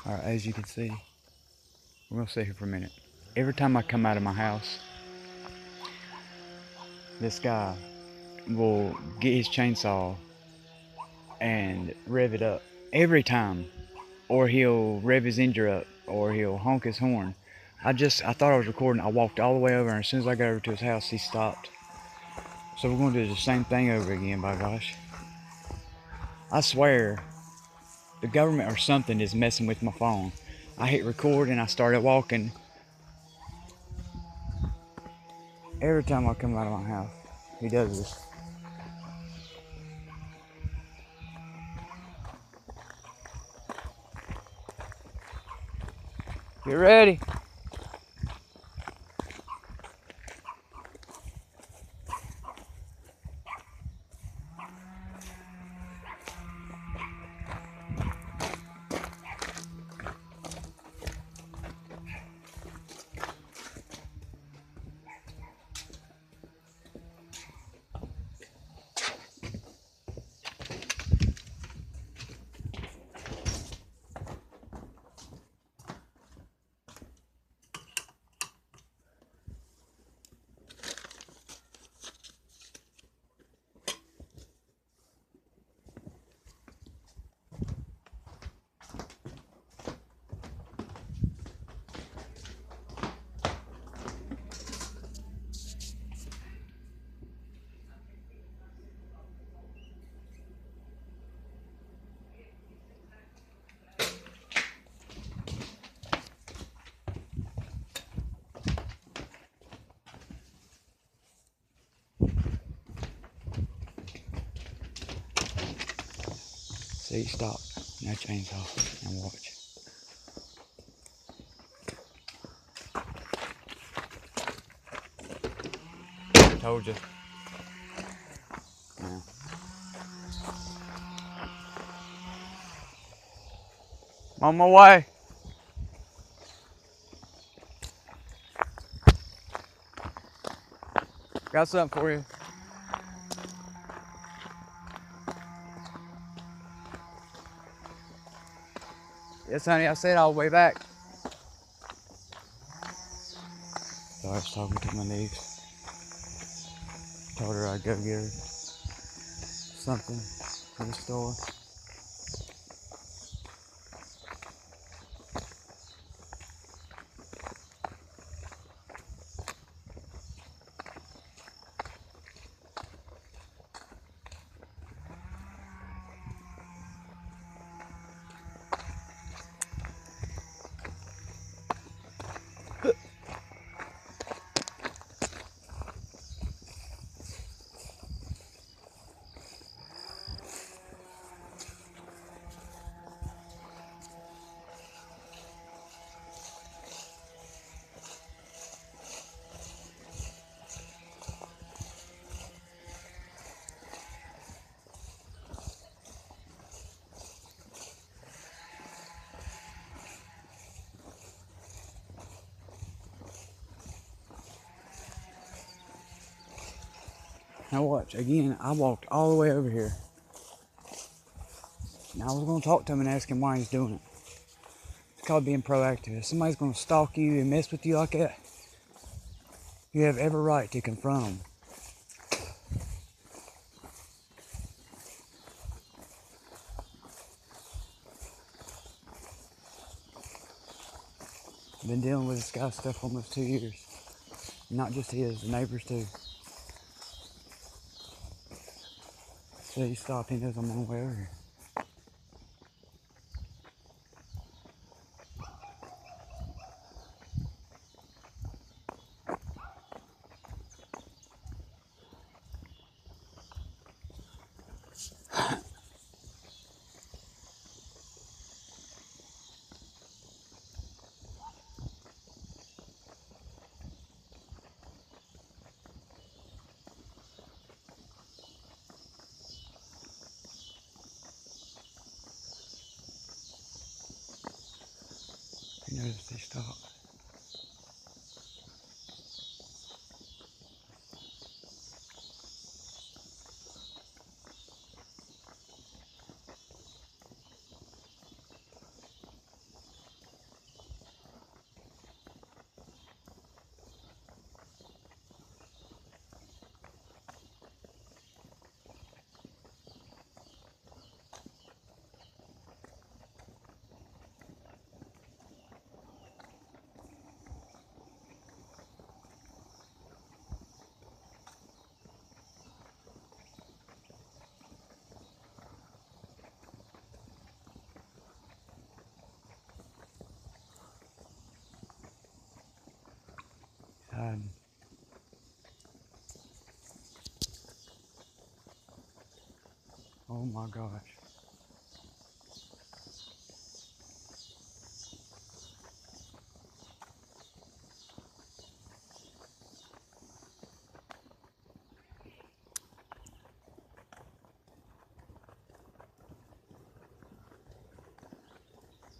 Alright, as you can see, we're gonna sit here for a minute. Every time I come out of my house, this guy will get his chainsaw and rev it up. Every time. Or he'll rev his engine up, or he'll honk his horn. I thought I was recording. I walked all the way over, and as soon as I got over to his house, he stopped. So we're gonna do the same thing over again, by gosh. I swear, the government or something is messing with my phone. I hit record and I started walking. Every time I come out of my house, he does this. Get ready. See, stop. Now chainsaw and watch. Told you. Yeah. I'm on my way. Got something for you. Yes, honey, I said I'll be back. So I was talking to my niece. Told her I'd go get her something from the store. Now watch, again, I walked all the way over here. Now I was going to talk to him and ask him why he's doing it. It's called being proactive. If somebody's going to stalk you and mess with you like that, you have every right to confront them. I've been dealing with this guy's stuff almost 2 years. Not just his, the neighbors too. So he stopped, he knows I'm on the way over here. He noticed he stopped. Oh my gosh.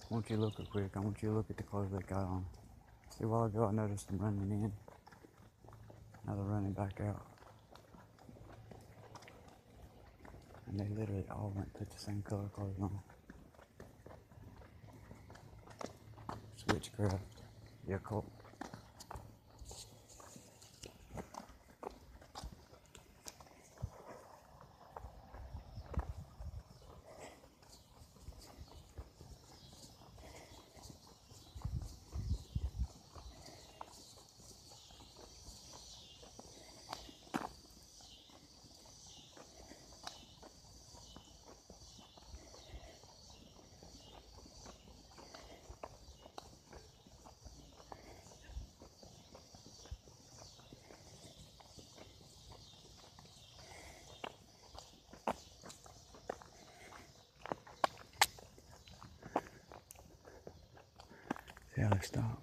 I want you to look real quick. I want you to look at the clothes they got on. See, a while ago I noticed them running in. Now they're running back out. And they literally all went and put the same color clothes on. It's witchcraft. The occult. See how they stop?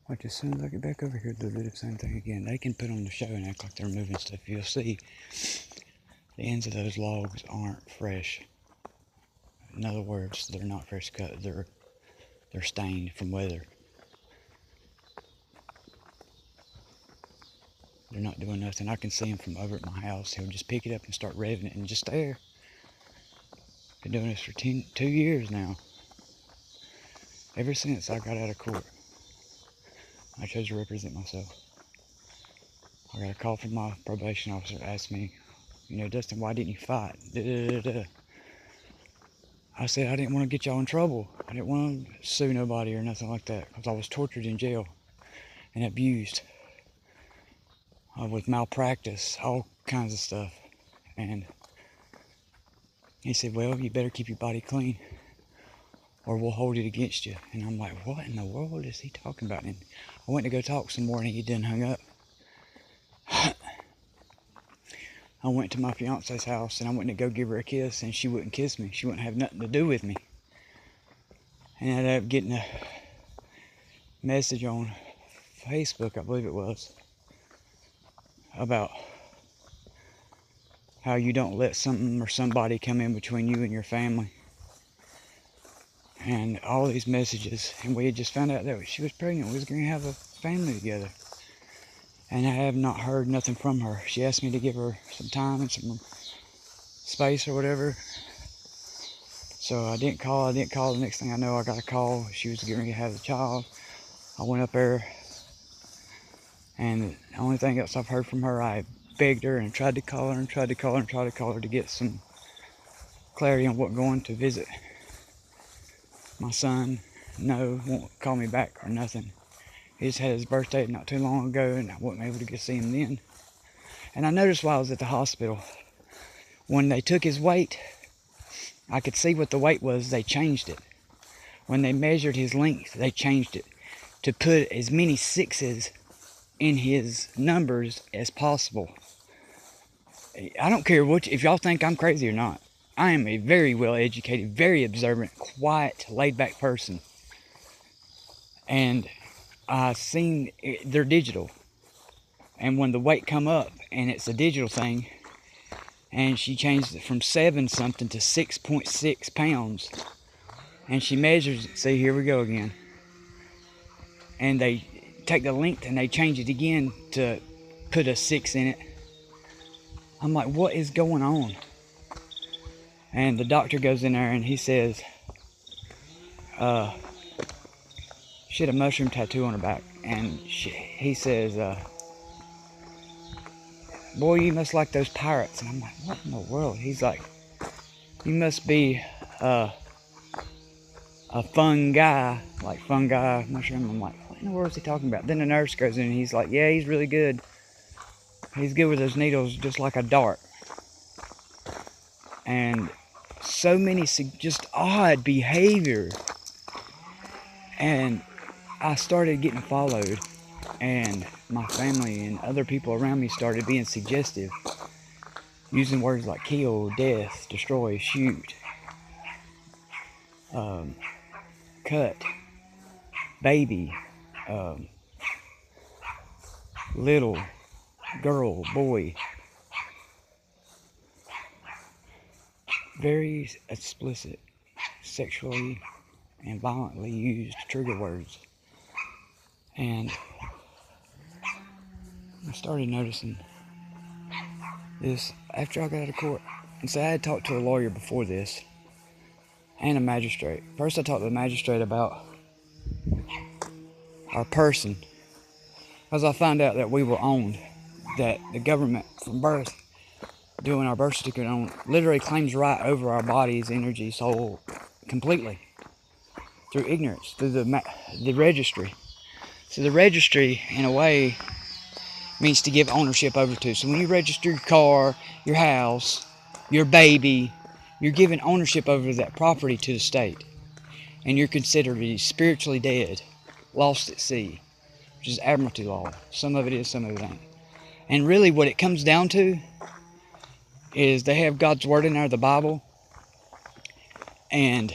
Watch, as soon as I get back over here, they'll do the same thing again. They can put on the show and act like they're moving stuff. You'll see the ends of those logs aren't fresh. In other words, they're not fresh cut. They're stained from weather. They're not doing nothing. I can see him from over at my house. He'll just pick it up and start revving it and just there. Been doing this for 2 years now. Ever since I got out of court, I chose to represent myself. I got a call from my probation officer asking me, you know, Dustin, why didn't you fight? I said I didn't want to get y'all in trouble. I didn't want to sue nobody or nothing like that because I was tortured in jail and abused with malpractice, all kinds of stuff. And he said, well, you better keep your body clean or we'll hold it against you. And I'm like, what in the world is he talking about? And I went to go talk some more and he didn't hung up. I went to my fiance's house and I went to go give her a kiss and she wouldn't kiss me. She wouldn't have nothing to do with me. And I ended up getting a message on Facebook, I believe it was, about how you don't let something or somebody come in between you and your family. And all these messages, and we had just found out that she was pregnant. We was going to have a family together. And I have not heard nothing from her. She asked me to give her some time and some space or whatever. So I didn't call. The next thing I know, I got a call. She was getting ready to have a child. I went up there. And the only thing else I've heard from her, I begged her and tried to call her and tried to call her and tried to call her to get some clarity on what going to visit my son. No, won't call me back or nothing. He just had his birthday not too long ago and I wasn't able to get see him then. And I noticed while I was at the hospital, when they took his weight, I could see what the weight was. They changed it. When they measured his length, they changed it to put as many sixes in his numbers as possible. I don't care if y'all think I'm crazy or not. I am a very well educated, very observant, quiet, laid back person. And I seen they're digital. And when the weight come up and it's a digital thing, and she changed it from 7 something to 6.6 pounds, and she measures it. See, here we go again. And they take the length and they change it again to put a 6 in it. I'm like, what is going on? And the doctor goes in there and he says, she had a mushroom tattoo on her back. And he says, boy, you must like those pirates. And I'm like, what in the world? He's like, you must be a fun guy, like fungi mushroom. I'm like, what in the world is he talking about? Then the nurse goes in and he's like, yeah, he's really good. He's good with those needles, just like a dart. And so many just odd behavior. And I started getting followed. And my family and other people around me started being suggestive. using words like kill, death, destroy, shoot, cut, baby, little, girl, boy. Very explicit, sexually and violently used trigger words. And I started noticing this after I got out of court. And so I had talked to a lawyer before this and a magistrate. First I talked to the magistrate about our person, because I found out that we were owned, that the government from birth, doing our birth certificate on, literally claims right over our bodies, energy, soul, completely, through ignorance, through the registry. So the registry, in a way, means to give ownership over to. So when you register your car, your house, your baby, you're giving ownership over that property to the state. And you're considered to be spiritually dead, lost at sea, which is admiralty law. Some of it is, some of it ain't. And really what it comes down to is they have God's word in there, the Bible, and